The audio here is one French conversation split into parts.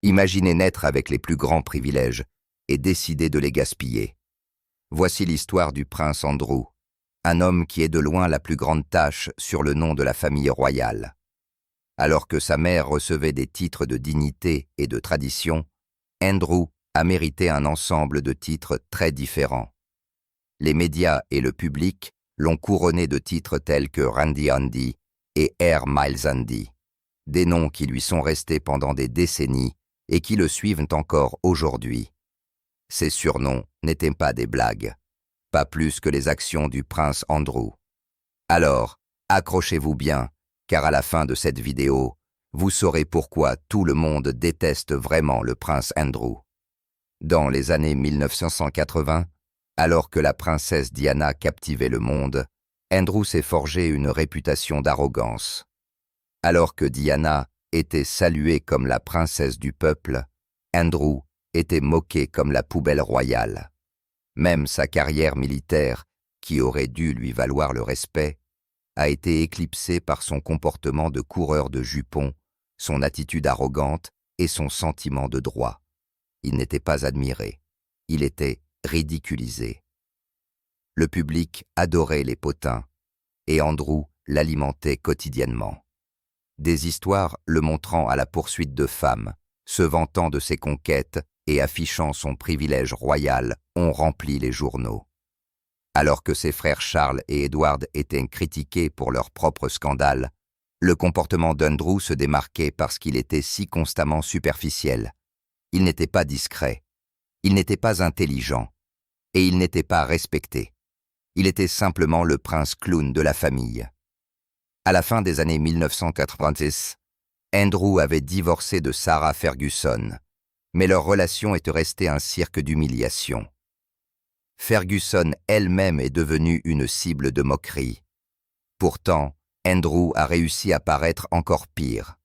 Imaginez naître avec les plus grands privilèges et décider de les gaspiller. Voici l'histoire du prince Andrew, un homme qui est de loin la plus grande tache sur le nom de la famille royale. Alors que sa mère recevait des titres de dignité et de tradition, Andrew a mérité un ensemble de titres très différents. Les médias et le public l'ont couronné de titres tels que Randy Andy et Air Miles Andy, des noms qui lui sont restés pendant des décennies et qui le suivent encore aujourd'hui. Ces surnoms n'étaient pas des blagues, pas plus que les actions du prince Andrew. Alors, accrochez-vous bien, car à la fin de cette vidéo, vous saurez pourquoi tout le monde déteste vraiment le prince Andrew. Dans les années 1980, alors que la princesse Diana captivait le monde, Andrew s'est forgé une réputation d'arrogance. Alors que Diana était saluée comme la princesse du peuple, Andrew était moqué comme la poubelle royale. Même sa carrière militaire, qui aurait dû lui valoir le respect, a été éclipsée par son comportement de coureur de jupons, son attitude arrogante et son sentiment de droit. Il n'était pas admiré, il était ridiculisé. Le public adorait les potins, et Andrew l'alimentait quotidiennement. Des histoires le montrant à la poursuite de femmes, se vantant de ses conquêtes et affichant son privilège royal ont rempli les journaux. Alors que ses frères Charles et Edward étaient critiqués pour leurs propres scandales, le comportement d'Andrew se démarquait parce qu'il était si constamment superficiel. Il n'était pas discret, il n'était pas intelligent, et il n'était pas respecté. Il était simplement le prince clown de la famille. À la fin des années 1990, Andrew avait divorcé de Sarah Ferguson, mais leur relation était restée un cirque d'humiliation. Ferguson elle-même est devenue une cible de moquerie. Pourtant, Andrew a réussi à paraître encore pire.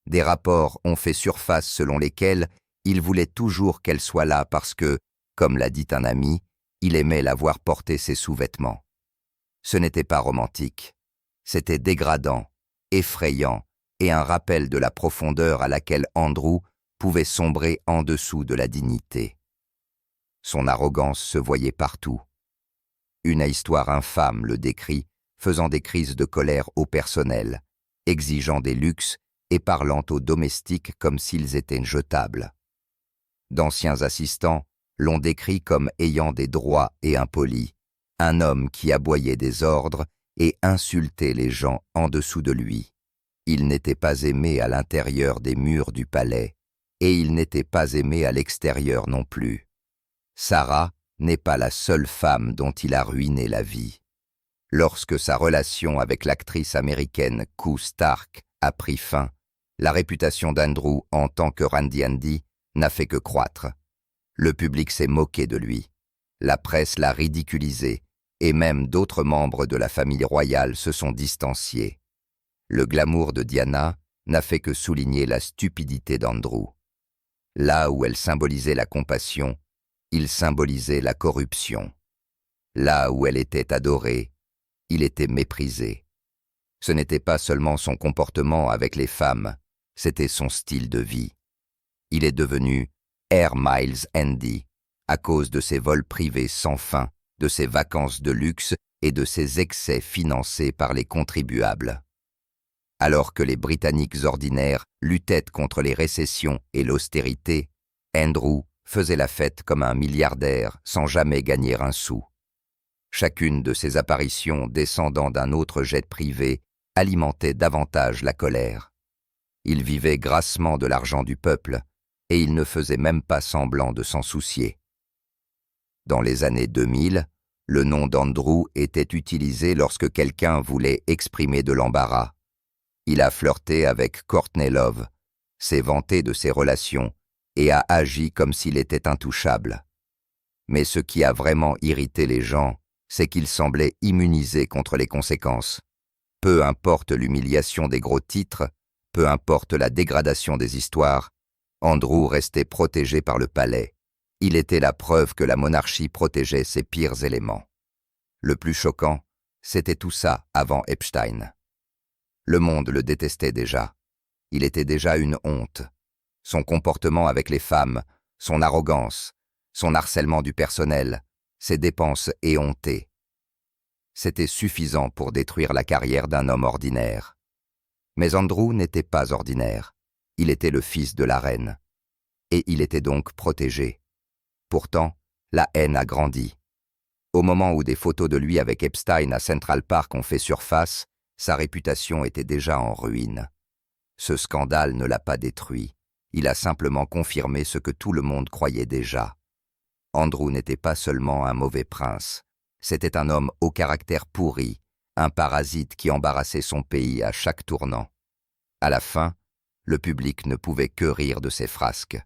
Des rapports ont fait surface selon lesquels il voulait toujours qu'elle soit là parce que, comme l'a dit un ami, il aimait la voir porter ses sous-vêtements. Ce n'était pas romantique, c'était dégradant, effrayant et un rappel de la profondeur à laquelle Andrew pouvait sombrer en dessous de la dignité. Son arrogance se voyait partout. Une histoire infâme le décrit, faisant des crises de colère au personnel, exigeant des luxes et parlant aux domestiques comme s'ils étaient jetables. D'anciens assistants l'ont décrit comme ayant des droits et impoli, un homme qui aboyait des ordres et insultait les gens en dessous de lui. Il n'était pas aimé à l'intérieur des murs du palais, et il n'était pas aimé à l'extérieur non plus. Sarah n'est pas la seule femme dont il a ruiné la vie. Lorsque sa relation avec l'actrice américaine Koo Stark a pris fin, la réputation d'Andrew en tant que Randy Andy n'a fait que croître. Le public s'est moqué de lui. La presse l'a ridiculisé, et même d'autres membres de la famille royale se sont distanciés. Le glamour de Diana n'a fait que souligner la stupidité d'Andrew. Là où elle symbolisait la compassion, il symbolisait la corruption. Là où elle était adorée, il était méprisé. Ce n'était pas seulement son comportement avec les femmes, c'était son style de vie. Il est devenu Air Miles Andy à cause de ses vols privés sans fin, de ses vacances de luxe et de ses excès financés par les contribuables. Alors que les Britanniques ordinaires luttaient contre les récessions et l'austérité, Andrew faisait la fête comme un milliardaire sans jamais gagner un sou. Chacune de ses apparitions descendant d'un autre jet privé alimentait davantage la colère. Il vivait grassement de l'argent du peuple et il ne faisait même pas semblant de s'en soucier. Dans les années 2000, le nom d'Andrew était utilisé lorsque quelqu'un voulait exprimer de l'embarras. Il a flirté avec Courtney Love, s'est vanté de ses relations et a agi comme s'il était intouchable. Mais ce qui a vraiment irrité les gens, c'est qu'il semblait immunisé contre les conséquences. Peu importe l'humiliation des gros titres, peu importe la dégradation des histoires, Andrew restait protégé par le palais. Il était la preuve que la monarchie protégeait ses pires éléments. Le plus choquant, c'était tout ça avant Epstein. Le monde le détestait déjà. Il était déjà une honte. Son comportement avec les femmes, son arrogance, son harcèlement du personnel, ses dépenses éhontées. C'était suffisant pour détruire la carrière d'un homme ordinaire. Mais Andrew n'était pas ordinaire. Il était le fils de la reine. Et il était donc protégé. Pourtant, la haine a grandi. Au moment où des photos de lui avec Epstein à Central Park ont fait surface, sa réputation était déjà en ruine. Ce scandale ne l'a pas détruit. Il a simplement confirmé ce que tout le monde croyait déjà. Andrew n'était pas seulement un mauvais prince. C'était un homme au caractère pourri, un parasite qui embarrassait son pays à chaque tournant. À la fin, le public ne pouvait que rire de ses frasques.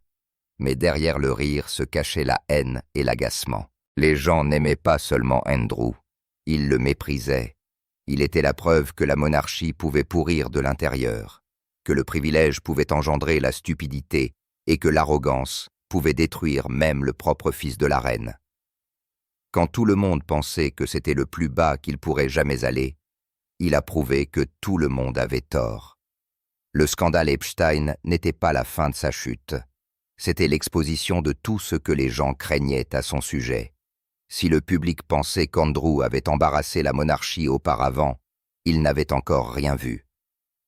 Mais derrière le rire se cachait la haine et l'agacement. Les gens n'aimaient pas seulement Andrew, ils le méprisaient. Il était la preuve que la monarchie pouvait pourrir de l'intérieur, que le privilège pouvait engendrer la stupidité et que l'arrogance pouvait détruire même le propre fils de la reine. Quand tout le monde pensait que c'était le plus bas qu'il pourrait jamais aller, il a prouvé que tout le monde avait tort. Le scandale Epstein n'était pas la fin de sa chute. C'était l'exposition de tout ce que les gens craignaient à son sujet. Si le public pensait qu'Andrew avait embarrassé la monarchie auparavant, il n'avait encore rien vu.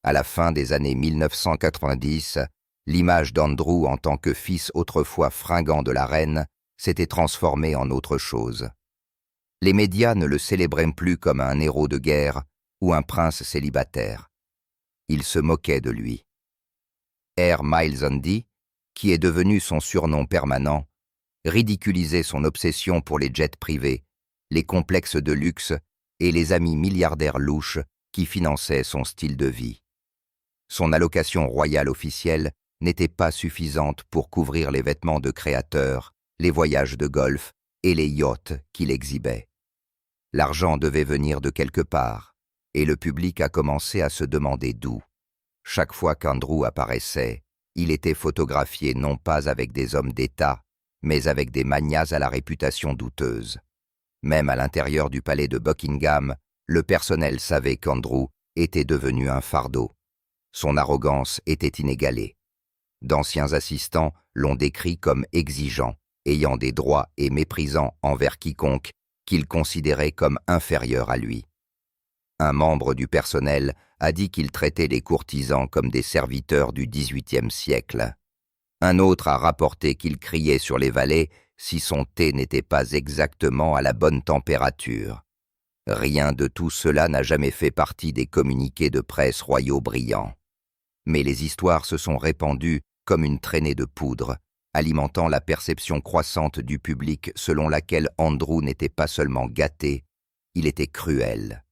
À la fin des années 1990, l'image d'Andrew en tant que fils autrefois fringant de la reine s'était transformée en autre chose. Les médias ne le célébraient plus comme un héros de guerre ou un prince célibataire. Ils se moquaient de lui. Air Miles Andy, qui est devenu son surnom permanent, ridiculisait son obsession pour les jets privés, les complexes de luxe et les amis milliardaires louches qui finançaient son style de vie. Son allocation royale officielle n'était pas suffisante pour couvrir les vêtements de créateurs, les voyages de golf et les yachts qu'il exhibait. L'argent devait venir de quelque part, et le public a commencé à se demander d'où. Chaque fois qu'Andrew apparaissait, il était photographié non pas avec des hommes d'État, mais avec des magnats à la réputation douteuse. Même à l'intérieur du palais de Buckingham, le personnel savait qu'Andrew était devenu un fardeau. Son arrogance était inégalée. D'anciens assistants l'ont décrit comme exigeant, ayant des droits et méprisant envers quiconque qu'il considérait comme inférieur à lui. Un membre du personnel a dit qu'il traitait les courtisans comme des serviteurs du XVIIIe siècle. Un autre a rapporté qu'il criait sur les valets si son thé n'était pas exactement à la bonne température. Rien de tout cela n'a jamais fait partie des communiqués de presse royaux brillants. Mais les histoires se sont répandues comme une traînée de poudre, alimentant la perception croissante du public selon laquelle Andrew n'était pas seulement gâté, il était cruel.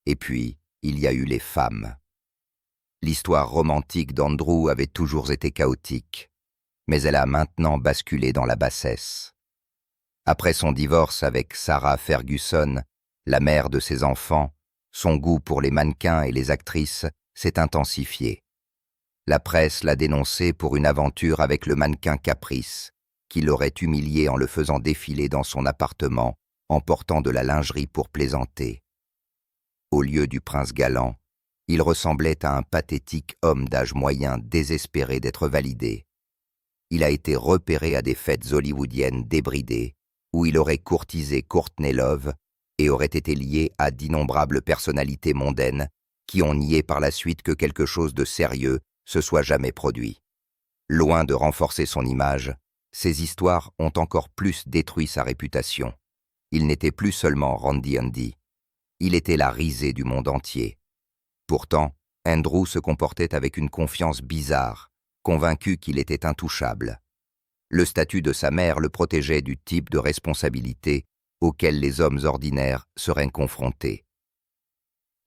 Et puis, il y a eu les femmes. L'histoire romantique d'Andrew avait toujours été chaotique, mais elle a maintenant basculé dans la bassesse. Après son divorce avec Sarah Ferguson, la mère de ses enfants, son goût pour les mannequins et les actrices s'est intensifié. La presse l'a dénoncé pour une aventure avec le mannequin Caprice, qui l'aurait humilié en le faisant défiler dans son appartement en portant de la lingerie pour plaisanter. Au lieu du prince galant, il ressemblait à un pathétique homme d'âge moyen désespéré d'être validé. Il a été repéré à des fêtes hollywoodiennes débridées, où il aurait courtisé Courtney Love et aurait été lié à d'innombrables personnalités mondaines qui ont nié par la suite que quelque chose de sérieux se soit jamais produit. Loin de renforcer son image, ces histoires ont encore plus détruit sa réputation. Il n'était plus seulement Randy Andy. Il était la risée du monde entier. Pourtant, Andrew se comportait avec une confiance bizarre, convaincu qu'il était intouchable. Le statut de sa mère le protégeait du type de responsabilité auquel les hommes ordinaires seraient confrontés.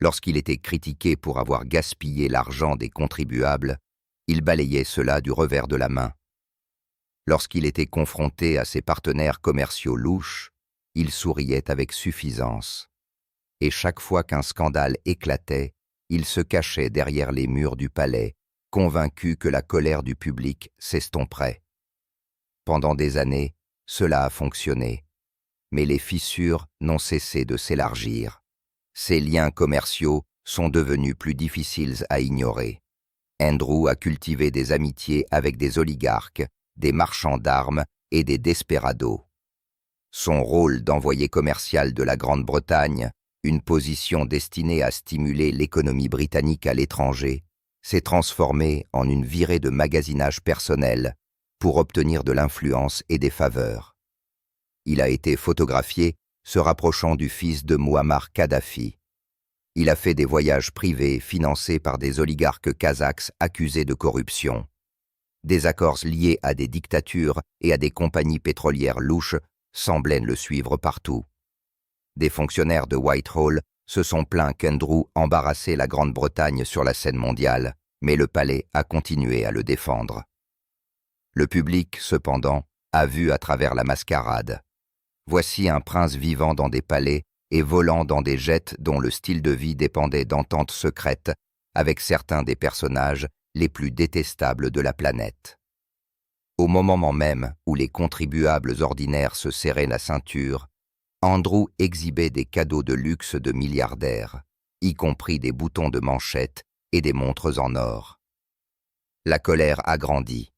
Lorsqu'il était critiqué pour avoir gaspillé l'argent des contribuables, il balayait cela du revers de la main. Lorsqu'il était confronté à ses partenaires commerciaux louches, il souriait avec suffisance. Et chaque fois qu'un scandale éclatait, il se cachait derrière les murs du palais, convaincu que la colère du public s'estomperait. Pendant des années, cela a fonctionné, mais les fissures n'ont cessé de s'élargir. Ces liens commerciaux sont devenus plus difficiles à ignorer. Andrew a cultivé des amitiés avec des oligarques, des marchands d'armes et des desperados. Son rôle d'envoyé commercial de la Grande-Bretagne, une position destinée à stimuler l'économie britannique à l'étranger, s'est transformé en une virée de magasinage personnel pour obtenir de l'influence et des faveurs. Il a été photographié se rapprochant du fils de Muammar Kadhafi. Il a fait des voyages privés financés par des oligarques kazakhs accusés de corruption. Des accords liés à des dictatures et à des compagnies pétrolières louches semblaient le suivre partout. Des fonctionnaires de Whitehall se sont plaints qu'Andrew embarrassait la Grande-Bretagne sur la scène mondiale, mais le palais a continué à le défendre. Le public, cependant, a vu à travers la mascarade. Voici un prince vivant dans des palais et volant dans des jets dont le style de vie dépendait d'ententes secrètes avec certains des personnages les plus détestables de la planète. Au moment même où les contribuables ordinaires se serraient la ceinture, Andrew exhibait des cadeaux de luxe de milliardaires, y compris des boutons de manchette et des montres en or. La colère agrandit.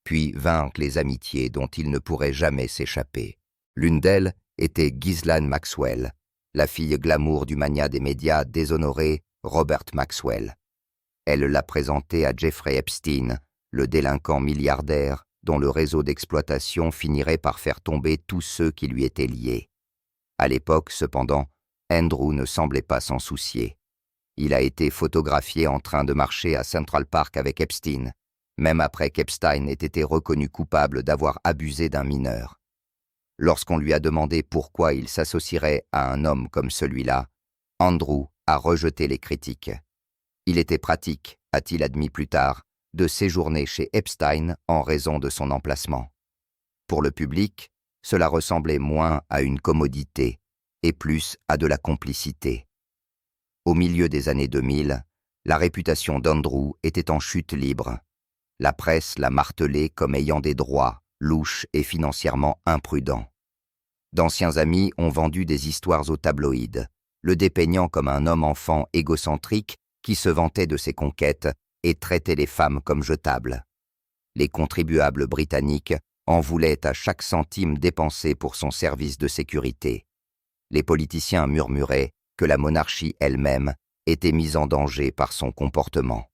Puis vinrent les amitiés dont il ne pourrait jamais s'échapper. L'une d'elles était Ghislaine Maxwell, la fille glamour du magnat des médias déshonoré Robert Maxwell. Elle l'a présenté à Jeffrey Epstein, le délinquant milliardaire dont le réseau d'exploitation finirait par faire tomber tous ceux qui lui étaient liés. À l'époque, cependant, Andrew ne semblait pas s'en soucier. Il a été photographié en train de marcher à Central Park avec Epstein, même après qu'Epstein ait été reconnu coupable d'avoir abusé d'un mineur. Lorsqu'on lui a demandé pourquoi il s'associerait à un homme comme celui-là, Andrew a rejeté les critiques. Il était pratique, a-t-il admis plus tard, de séjourner chez Epstein en raison de son emplacement. Pour le public, cela ressemblait moins à une commodité et plus à de la complicité. Au milieu des années 2000, la réputation d'Andrew était en chute libre. La presse l'a martelé comme ayant des droits, louches et financièrement imprudents. D'anciens amis ont vendu des histoires aux tabloïds, le dépeignant comme un homme-enfant égocentrique qui se vantait de ses conquêtes et traitait les femmes comme jetables. Les contribuables britanniques en voulaient à chaque centime dépensé pour son service de sécurité. Les politiciens murmuraient que la monarchie elle-même était mise en danger par son comportement.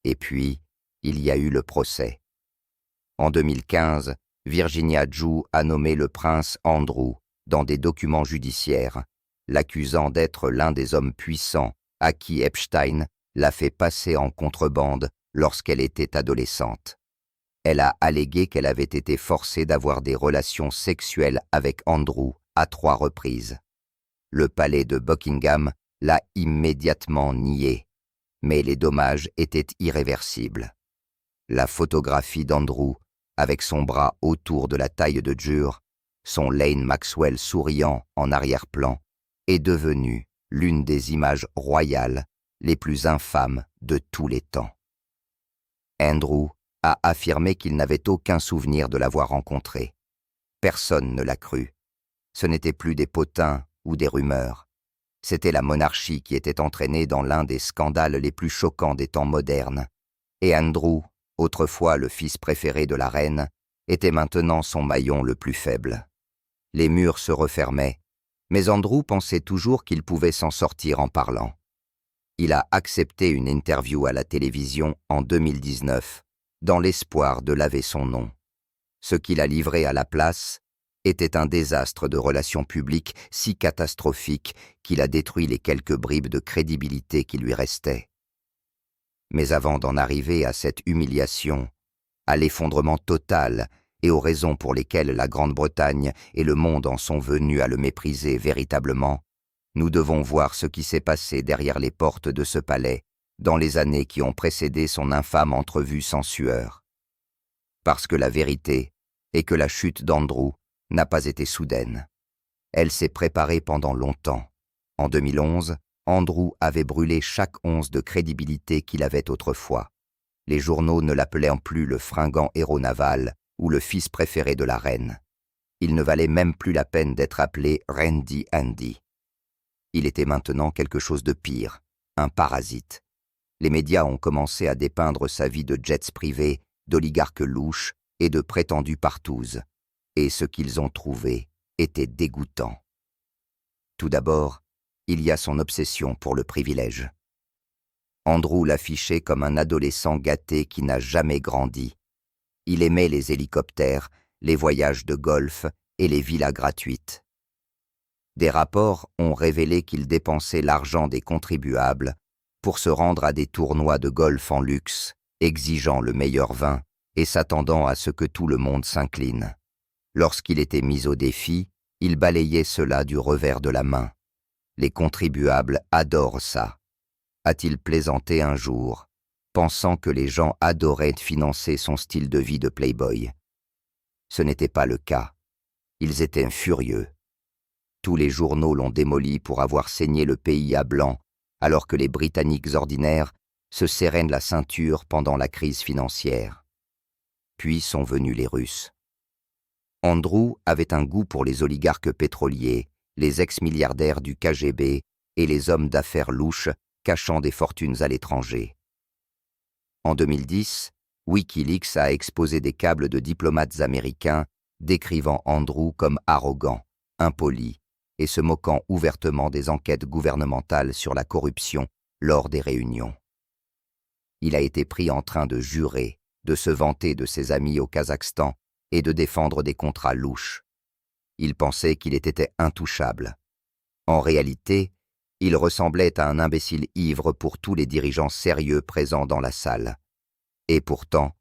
Et puis, il y a eu le procès. En 2015, Virginia Giu a nommé le prince Andrew, dans des documents judiciaires, l'accusant d'être l'un des hommes puissants à qui Epstein l'a fait passer en contrebande lorsqu'elle était adolescente. Elle a allégué qu'elle avait été forcée d'avoir des relations sexuelles avec Andrew à 3 reprises. Le palais de Buckingham l'a immédiatement nié, mais les dommages étaient irréversibles. La photographie d'Andrew, avec son bras autour de la taille de Jure, son Lane Maxwell souriant en arrière-plan, est devenue l'une des images royales les plus infâmes de tous les temps. Andrew a affirmé qu'il n'avait aucun souvenir de l'avoir rencontrée. Personne ne l'a cru. Ce n'étaient plus des potins ou des rumeurs. C'était la monarchie qui était entraînée dans l'un des scandales les plus choquants des temps modernes. Et Andrew, autrefois le fils préféré de la reine, était maintenant son maillon le plus faible. Les murs se refermaient, mais Andrew pensait toujours qu'il pouvait s'en sortir en parlant. Il a accepté une interview à la télévision en 2019, dans l'espoir de laver son nom. Ce qu'il a livré à la place était un désastre de relations publiques si catastrophique qu'il a détruit les quelques bribes de crédibilité qui lui restaient. Mais avant d'en arriver à cette humiliation, à l'effondrement total et aux raisons pour lesquelles la Grande-Bretagne et le monde en sont venus à le mépriser véritablement, nous devons voir ce qui s'est passé derrière les portes de ce palais dans les années qui ont précédé son infâme entrevue sans sueur. Parce que la vérité est que la chute d'Andrew n'a pas été soudaine. Elle s'est préparée pendant longtemps. En 2011, Andrew avait brûlé chaque once de crédibilité qu'il avait autrefois. Les journaux ne l'appelaient plus le fringant héros naval ou le fils préféré de la reine. Il ne valait même plus la peine d'être appelé Randy Andy. Il était maintenant quelque chose de pire, un parasite. les médias ont commencé à dépeindre sa vie de jets privés, d'oligarques louches et de prétendus partouzes, et ce qu'ils ont trouvé était dégoûtant. Tout d'abord, il y a son obsession pour le privilège. Andrew l'affichait comme un adolescent gâté qui n'a jamais grandi. Il aimait les hélicoptères, les voyages de golf et les villas gratuites. Des rapports ont révélé qu'il dépensait l'argent des contribuables pour se rendre à des tournois de golf en luxe, exigeant le meilleur vin et s'attendant à ce que tout le monde s'incline. Lorsqu'il était mis au défi, il balayait cela du revers de la main. Les contribuables adorent ça, a-t-il plaisanté un jour, pensant que les gens adoraient financer son style de vie de playboy. Ce n'était pas le cas. Ils étaient furieux. Tous les journaux l'ont démoli pour avoir saigné le pays à blanc, alors que les Britanniques ordinaires se serraient la ceinture pendant la crise financière. Puis sont venus les Russes. Andrew avait un goût pour les oligarques pétroliers, les ex-milliardaires du KGB et les hommes d'affaires louches cachant des fortunes à l'étranger. En 2010, Wikileaks a exposé des câbles de diplomates américains décrivant Andrew comme arrogant, impoli et se moquant ouvertement des enquêtes gouvernementales sur la corruption lors des réunions. Il a été pris en train de jurer, de se vanter de ses amis au Kazakhstan et de défendre des contrats louches. Il pensait qu'il était intouchable. En réalité, il ressemblait à un imbécile ivre pour tous les dirigeants sérieux présents dans la salle. Et pourtant,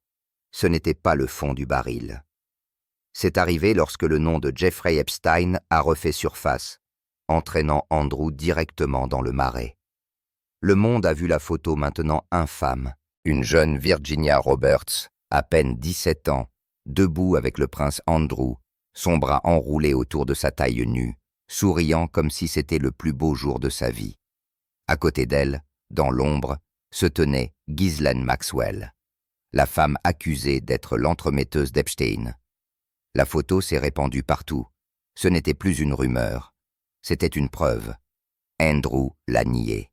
ce n'était pas le fond du baril. C'est arrivé lorsque le nom de Jeffrey Epstein a refait surface, entraînant Andrew directement dans le marais. Le monde a vu la photo maintenant infâme, une jeune Virginia Roberts, à peine 17 ans, debout avec le prince Andrew, son bras enroulé autour de sa taille nue, souriant comme si c'était le plus beau jour de sa vie. À côté d'elle, dans l'ombre, se tenait Ghislaine Maxwell, la femme accusée d'être l'entremetteuse d'Epstein. La photo s'est répandue partout. Ce n'était plus une rumeur, c'était une preuve. Andrew l'a nié.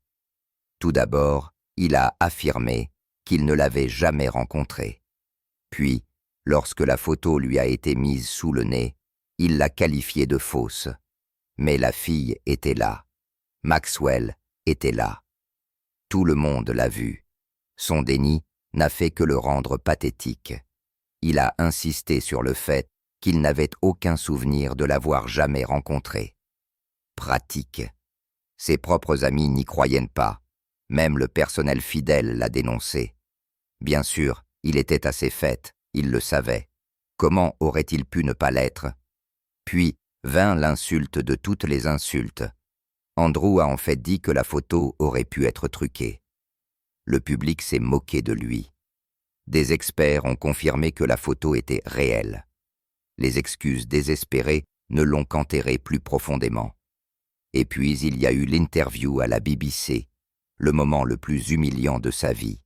Tout d'abord, il a affirmé qu'il ne l'avait jamais rencontrée. Puis, lorsque la photo lui a été mise sous le nez, il l'a qualifiée de fausse. Mais la fille était là. Maxwell était là. Tout le monde l'a vu. Son déni n'a fait que le rendre pathétique. Il a insisté sur le fait qu'il n'avait aucun souvenir de l'avoir jamais rencontrée. Pratique. Ses propres amis n'y croyaient pas. Même le personnel fidèle l'a dénoncé. Bien sûr, il était à ses fêtes, il le savait. Comment aurait-il pu ne pas l'être? Puis vint l'insulte de toutes les insultes. Andrew a en fait dit que la photo aurait pu être truquée. Le public s'est moqué de lui. Des experts ont confirmé que la photo était réelle. Les excuses désespérées ne l'ont qu'enterré plus profondément. Et puis il y a eu l'interview à la BBC, le moment le plus humiliant de sa vie.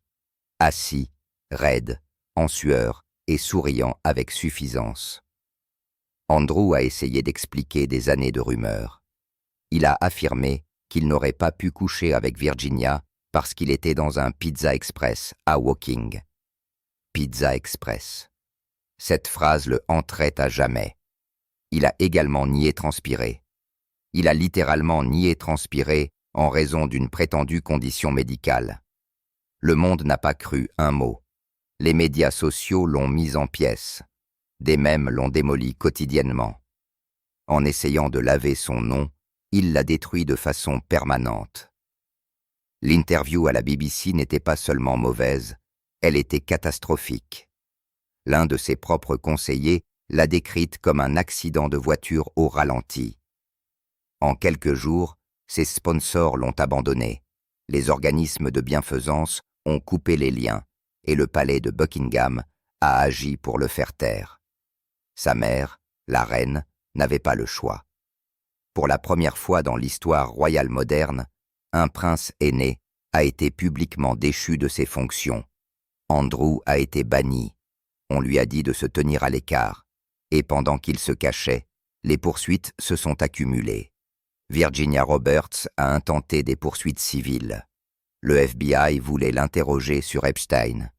Assis, raide, en sueur et souriant avec suffisance. Andrew a essayé d'expliquer des années de rumeurs. Il a affirmé qu'il n'aurait pas pu coucher avec Virginia parce qu'il était dans un Pizza Express à Woking. Pizza Express. Cette phrase le hanterait à jamais. Il a également nié transpirer. Il a littéralement nié transpirer en raison d'une prétendue condition médicale. Le monde n'a pas cru un mot. Les médias sociaux l'ont mis en pièces. Des mèmes l'ont démoli quotidiennement. En essayant de laver son nom, il l'a détruit de façon permanente. L'interview à la BBC n'était pas seulement mauvaise, elle était catastrophique. L'un de ses propres conseillers l'a décrite comme un accident de voiture au ralenti. En quelques jours, ses sponsors l'ont abandonné. Les organismes de bienfaisance ont coupé les liens et le palais de Buckingham a agi pour le faire taire. Sa mère, la reine, n'avait pas le choix. Pour la première fois dans l'histoire royale moderne, un prince aîné a été publiquement déchu de ses fonctions. Andrew a été banni. On lui a dit de se tenir à l'écart. Et pendant qu'il se cachait, les poursuites se sont accumulées. Virginia Roberts a intenté des poursuites civiles. Le FBI voulait l'interroger sur Epstein.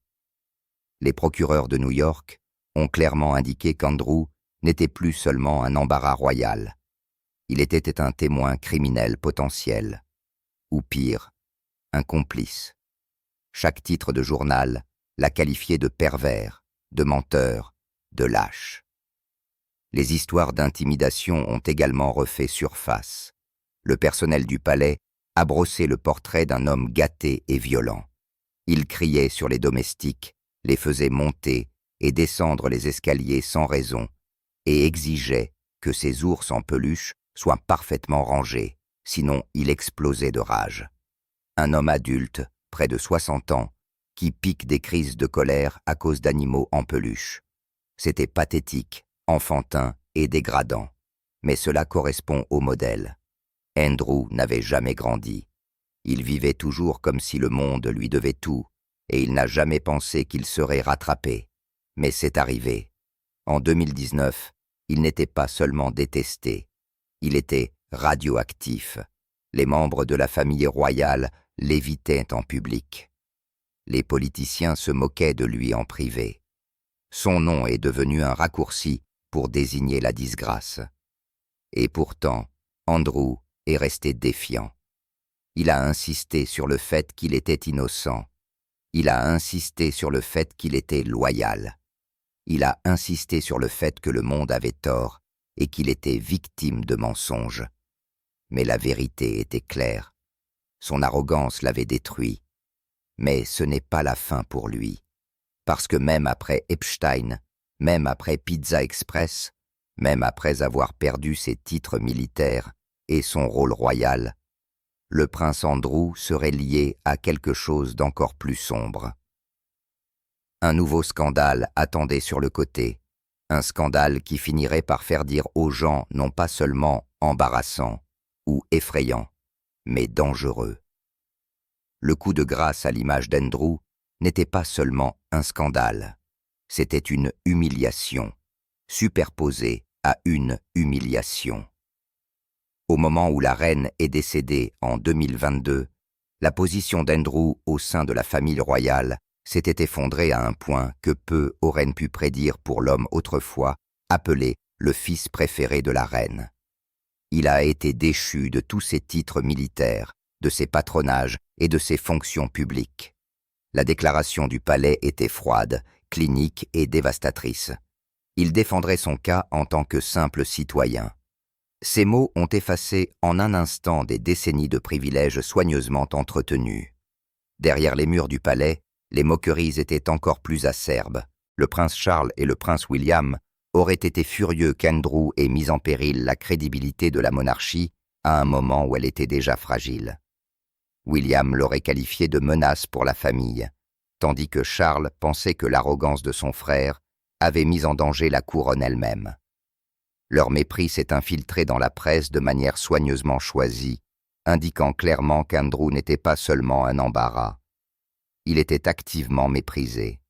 Les procureurs de New York ont clairement indiqué qu'Andrew n'était plus seulement un embarras royal. Il était un témoin criminel potentiel, ou pire, un complice. Chaque titre de journal l'a qualifié de pervers, de menteur, de lâche. Les histoires d'intimidation ont également refait surface. Le personnel du palais a brossé le portrait d'un homme gâté et violent. Il criait sur les domestiques, les faisait monter et descendre les escaliers sans raison, et exigeait que ses ours en peluche soient parfaitement rangés, sinon il explosait de rage. Un homme adulte, près de 60 ans, qui pique des crises de colère à cause d'animaux en peluche. C'était pathétique, enfantin et dégradant, mais cela correspond au modèle. Andrew n'avait jamais grandi. Il vivait toujours comme si le monde lui devait tout, et il n'a jamais pensé qu'il serait rattrapé. Mais c'est arrivé. En 2019, il n'était pas seulement détesté, il était radioactif. Les membres de la famille royale l'évitaient en public. Les politiciens se moquaient de lui en privé. Son nom est devenu un raccourci pour désigner la disgrâce. Et pourtant, Andrew est resté défiant. Il a insisté sur le fait qu'il était innocent. Il a insisté sur le fait qu'il était loyal. Il a insisté sur le fait que le monde avait tort et qu'il était victime de mensonges. Mais la vérité était claire. Son arrogance l'avait détruit. Mais ce n'est pas la fin pour lui. Parce que même après Epstein, même après Pizza Express, même après avoir perdu ses titres militaires et son rôle royal, le prince Andrew serait lié à quelque chose d'encore plus sombre. Un nouveau scandale attendait sur le côté, un scandale qui finirait par faire dire aux gens non pas seulement embarrassant ou effrayant, mais dangereux. Le coup de grâce à l'image d'Andrew n'était pas seulement un scandale, c'était une humiliation, superposée à une humiliation. Au moment où la reine est décédée en 2022, la position d'Andrew au sein de la famille royale s'était effondrée à un point que peu auraient pu prédire pour l'homme autrefois appelé le fils préféré de la reine. Il a été déchu de tous ses titres militaires, de ses patronages et de ses fonctions publiques. La déclaration du palais était froide, clinique et dévastatrice. Il défendrait son cas en tant que simple citoyen. Ces mots ont effacé en un instant des décennies de privilèges soigneusement entretenus. Derrière les murs du palais, les moqueries étaient encore plus acerbes. Le prince Charles et le prince William auraient été furieux qu'Andrew ait mis en péril la crédibilité de la monarchie à un moment où elle était déjà fragile. William l'aurait qualifié de menace pour la famille, tandis que Charles pensait que l'arrogance de son frère avait mis en danger la couronne elle-même. Leur mépris s'est infiltré dans la presse de manière soigneusement choisie, indiquant clairement qu'Andrew n'était pas seulement un embarras. Il était activement méprisé.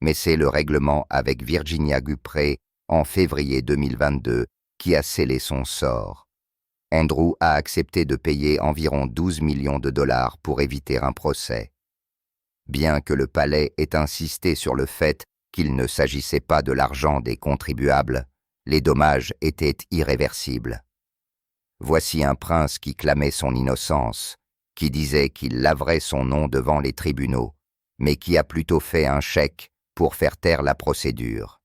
Mais c'est le règlement avec Virginia Giuffre en février 2022 qui a scellé son sort. Andrew a accepté de payer environ 12 millions de dollars pour éviter un procès. Bien que le palais ait insisté sur le fait qu'il ne s'agissait pas de l'argent des contribuables, les dommages étaient irréversibles. Voici un prince qui clamait son innocence, qui disait qu'il laverait son nom devant les tribunaux, mais qui a plutôt fait un chèque pour faire taire la procédure.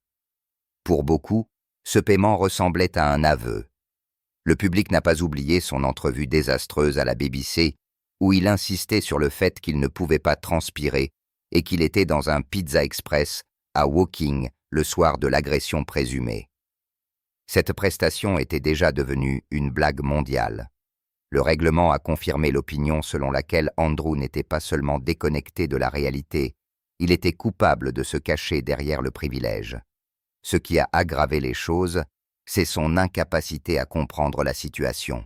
Pour beaucoup, ce paiement ressemblait à un aveu. Le public n'a pas oublié son entrevue désastreuse à la BBC, où il insistait sur le fait qu'il ne pouvait pas transpirer et qu'il était dans un Pizza Express à Woking le soir de l'agression présumée. Cette prestation était déjà devenue une blague mondiale. Le règlement a confirmé l'opinion selon laquelle Andrew n'était pas seulement déconnecté de la réalité, il était coupable de se cacher derrière le privilège. Ce qui a aggravé les choses, c'est son incapacité à comprendre la situation.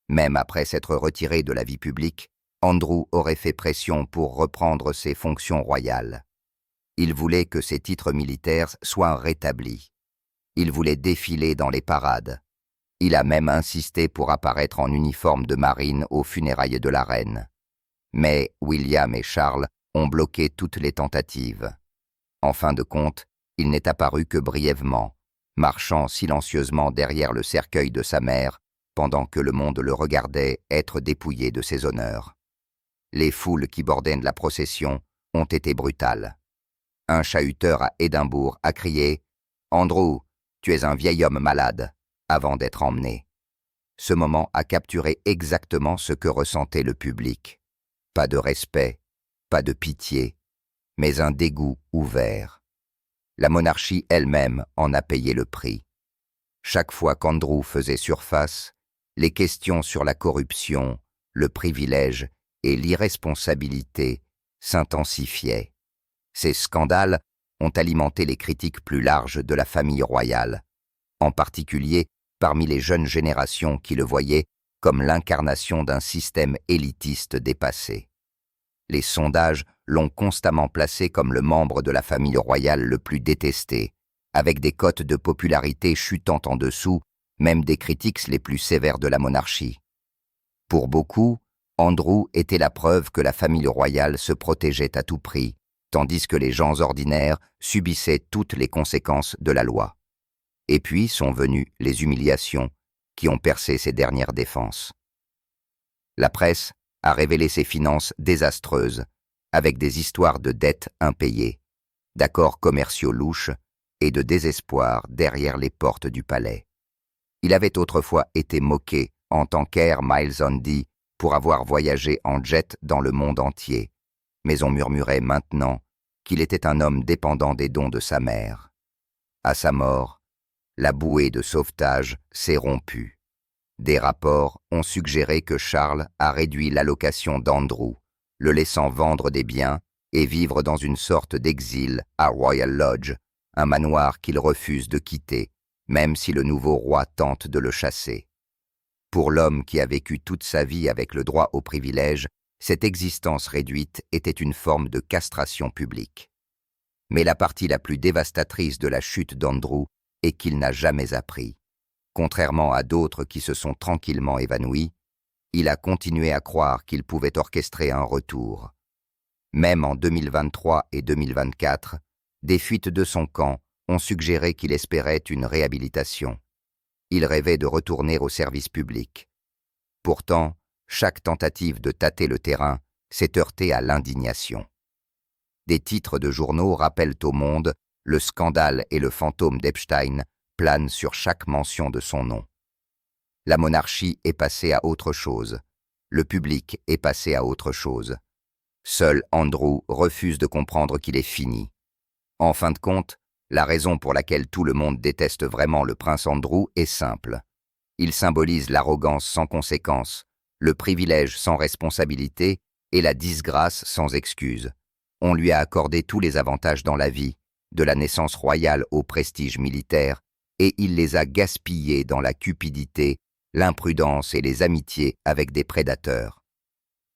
Même après s'être retiré de la vie publique, Andrew aurait fait pression pour reprendre ses fonctions royales. Il voulait que ses titres militaires soient rétablis. Il voulait défiler dans les parades. Il a même insisté pour apparaître en uniforme de marine aux funérailles de la reine. Mais William et Charles ont bloqué toutes les tentatives. En fin de compte, il n'est apparu que brièvement, marchant silencieusement derrière le cercueil de sa mère, pendant que le monde le regardait être dépouillé de ses honneurs. Les foules qui bordaient la procession ont été brutales. Un chahuteur à Édimbourg a crié « Andrew, tu es un vieil homme malade », avant d'être emmené. Ce moment a capturé exactement ce que ressentait le public. Pas de respect, pas de pitié, mais un dégoût ouvert. La monarchie elle-même en a payé le prix. Chaque fois qu'Andrew faisait surface, les questions sur la corruption, le privilège et l'irresponsabilité s'intensifiaient. Ces scandales ont alimenté les critiques plus larges de la famille royale, en particulier parmi les jeunes générations qui le voyaient comme l'incarnation d'un système élitiste dépassé. Les sondages l'ont constamment placé comme le membre de la famille royale le plus détesté, avec des cotes de popularité chutant en dessous, même des critiques les plus sévères de la monarchie. Pour beaucoup, Andrew était la preuve que la famille royale se protégeait à tout prix, tandis que les gens ordinaires subissaient toutes les conséquences de la loi. Et puis sont venues les humiliations qui ont percé ses dernières défenses. La presse a révélé ses finances désastreuses, avec des histoires de dettes impayées, d'accords commerciaux louches et de désespoir derrière les portes du palais. Il avait autrefois été moqué en tant qu'Air Miles Handy pour avoir voyagé en jet dans le monde entier, mais on murmurait maintenant qu'il était un homme dépendant des dons de sa mère. À sa mort, la bouée de sauvetage s'est rompue. Des rapports ont suggéré que Charles a réduit l'allocation d'Andrew, le laissant vendre des biens et vivre dans une sorte d'exil à Royal Lodge, un manoir qu'il refuse de quitter, même si le nouveau roi tente de le chasser. Pour l'homme qui a vécu toute sa vie avec le droit au privilège, cette existence réduite était une forme de castration publique. Mais la partie la plus dévastatrice de la chute d'Andrew est qu'il n'a jamais appris. Contrairement à d'autres qui se sont tranquillement évanouis, il a continué à croire qu'il pouvait orchestrer un retour. Même en 2023 et 2024, des fuites de son camp ont suggéré qu'il espérait une réhabilitation. Il rêvait de retourner au service public. Pourtant, chaque tentative de tâter le terrain s'est heurtée à l'indignation. Des titres de journaux rappellent au monde le scandale et le fantôme d'Epstein planent sur chaque mention de son nom. La monarchie est passée à autre chose. Le public est passé à autre chose. Seul Andrew refuse de comprendre qu'il est fini. En fin de compte, la raison pour laquelle tout le monde déteste vraiment le prince Andrew est simple. Il symbolise l'arrogance sans conséquence, le privilège sans responsabilité et la disgrâce sans excuse. On lui a accordé tous les avantages dans la vie, de la naissance royale au prestige militaire, et il les a gaspillés dans la cupidité, l'imprudence et les amitiés avec des prédateurs.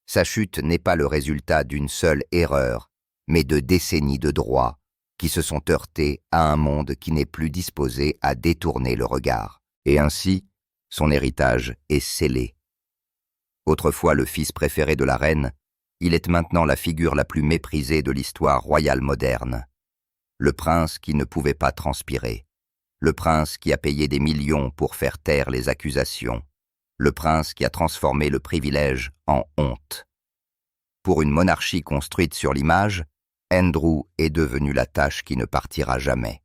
Sa chute n'est pas le résultat d'une seule erreur, mais de décennies de droit qui se sont heurtés à un monde qui n'est plus disposé à détourner le regard. Et ainsi, son héritage est scellé. Autrefois le fils préféré de la reine, il est maintenant la figure la plus méprisée de l'histoire royale moderne. Le prince qui ne pouvait pas transpirer. Le prince qui a payé des millions pour faire taire les accusations. Le prince qui a transformé le privilège en honte. Pour une monarchie construite sur l'image, Andrew est devenu la tâche qui ne partira jamais.